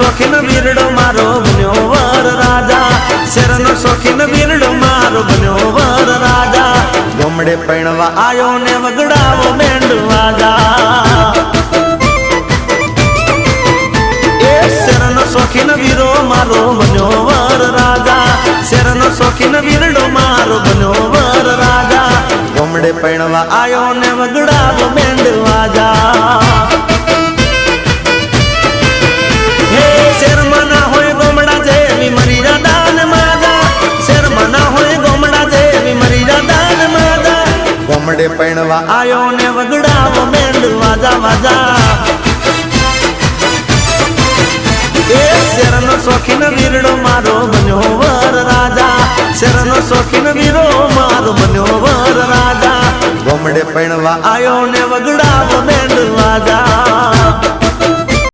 શોખીન વીરડો મારો બન્યો વર રાજા શેરનો શોખીન વીરડો મારો બન્યો વર રાજા ગોમડે પૈણવા આયો ને વગડાવો બેન્ડ વાજા એ શેરનો શોખીન વીરો મારો બન્યો વર રાજા શેરનો શોખીન વીરડો મારો બન્યો વર રાજા ગોમડે પૈણવા આયો ને વગડાવો બેન્ડ વાજા ગોમડે પૈણવા આયો ને વગડાવો બેન્ડ વાજા વાજા એ શેરનો શોખીન વીરડો મારો બન્યો વર રાજા શેરનો શોખીન વીરો મારો બન્યો વર રાજા ગોમડે પૈણવા આયો ને વગડાવો બેન્ડ વાજા